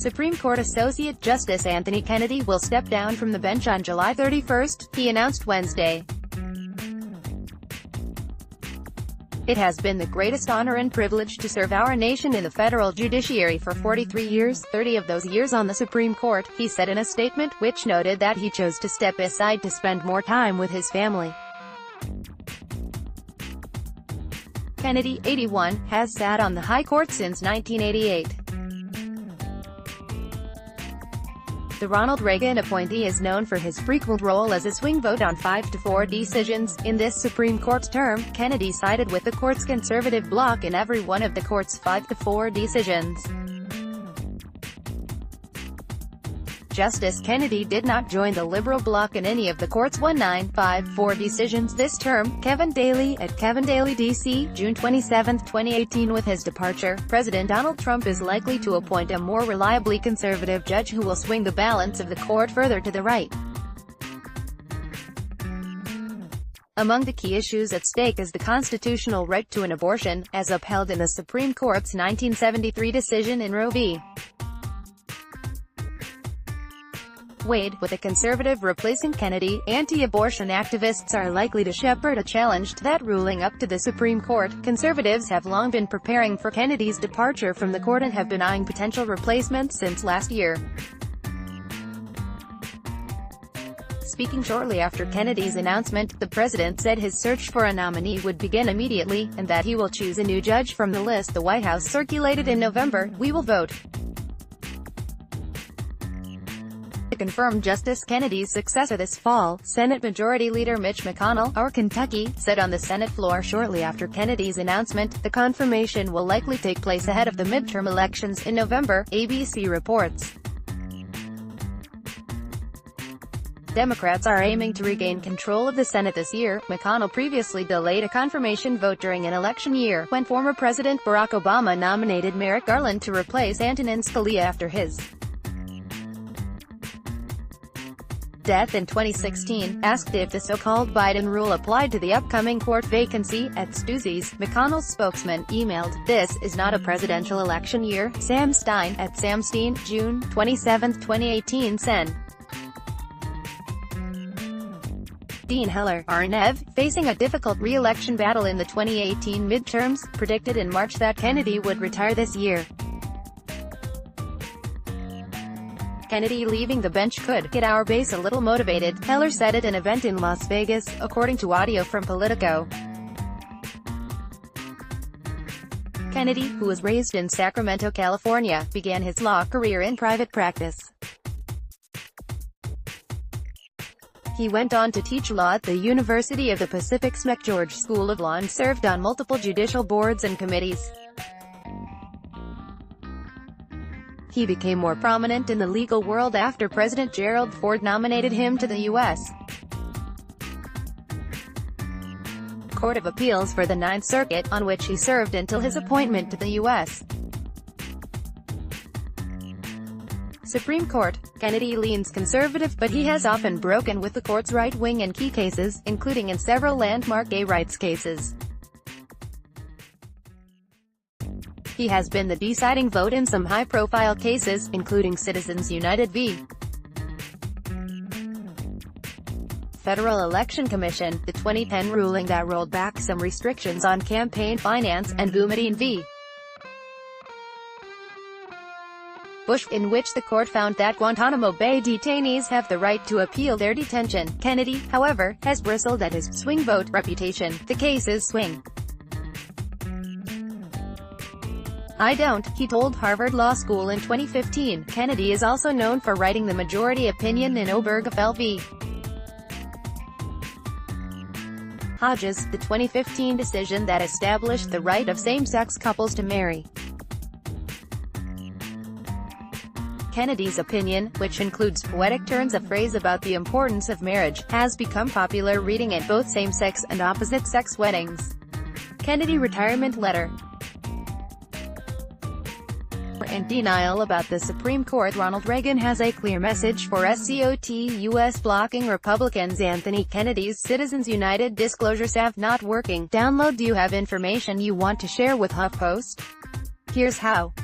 Supreme Court Associate Justice Anthony Kennedy will step down from the bench on July 31, he announced Wednesday. It has been the greatest honor and privilege to serve our nation in the federal judiciary for 43 years, 30 of those years on the Supreme Court, he said in a statement, which noted that he chose to step aside to spend more time with his family. Kennedy, 81, has sat on the High Court since 1988. The Ronald Reagan appointee is known for his frequent role as a swing vote on 5-4 decisions. In this Supreme Court term, Kennedy sided with the court's conservative bloc in every one of the court's 5-4 decisions. Justice Kennedy did not join the liberal bloc in any of the court's 1-9-5-4 decisions this term. Kevin Daly, at Kevin Daly DC, June 27, 2018. With his departure, President Donald Trump is likely to appoint a more reliably conservative judge who will swing the balance of the court further to the right. Among the key issues at stake is the constitutional right to an abortion, as upheld in the Supreme Court's 1973 decision in Roe v. Wade. With a conservative replacing Kennedy, anti-abortion activists are likely to shepherd a challenge to that ruling up to the Supreme Court. Conservatives have long been preparing for Kennedy's departure from the court and have been eyeing potential replacements since last year. Speaking shortly after Kennedy's announcement, the president said his search for a nominee would begin immediately, and that he will choose a new judge from the list the White House circulated in November. "We will vote to confirm Justice Kennedy's successor this fall," Senate Majority Leader Mitch McConnell, our Kentucky, said on the Senate floor shortly after Kennedy's announcement. The confirmation will likely take place ahead of the midterm elections in November, ABC reports. Democrats are aiming to regain control of the Senate this year. McConnell previously delayed a confirmation vote during an election year, when former President Barack Obama nominated Merrick Garland to replace Antonin Scalia after his death in 2016. Asked if the so-called Biden rule applied to the upcoming court vacancy, at Stuzy's, McConnell's spokesman, emailed, "This is not a presidential election year." Sam Stein, at Sam Stein, June 27, 2018 said. Dean Heller, RNev, facing a difficult re-election battle in the 2018 midterms, predicted in March that Kennedy would retire this year. "Kennedy leaving the bench could get our base a little motivated," Heller said at an event in Las Vegas, according to audio from Politico. Kennedy, who was raised in Sacramento, California, began his law career in private practice. He went on to teach law at the University of the Pacific's McGeorge School of Law and served on multiple judicial boards and committees. He became more prominent in the legal world after President Gerald Ford nominated him to the U.S. Court of Appeals for the Ninth Circuit, on which he served until his appointment to the U.S. Supreme Court. Kennedy leans conservative, but he has often broken with the court's right wing in key cases, including in several landmark gay rights cases. He has been the deciding vote in some high-profile cases, including Citizens United v. Federal Election Commission, the 2010 ruling that rolled back some restrictions on campaign finance, and Boumediene v. Bush, in which the court found that Guantanamo Bay detainees have the right to appeal their detention. Kennedy, however, has bristled at his swing vote reputation. The case is swing. "I don't," he told Harvard Law School in 2015. Kennedy is also known for writing the majority opinion in Obergefell v. Hodges, the 2015 decision that established the right of same-sex couples to marry. Kennedy's opinion, which includes poetic turns of phrase about the importance of marriage, has become popular reading at both same-sex and opposite-sex weddings. Kennedy retirement letter. In denial about the Supreme Court, Ronald Reagan has a clear message for SCOT-US blocking Republicans. Anthony Kennedy's Citizens United disclosures have not working. Download. Do you have information you want to share with HuffPost? Here's how.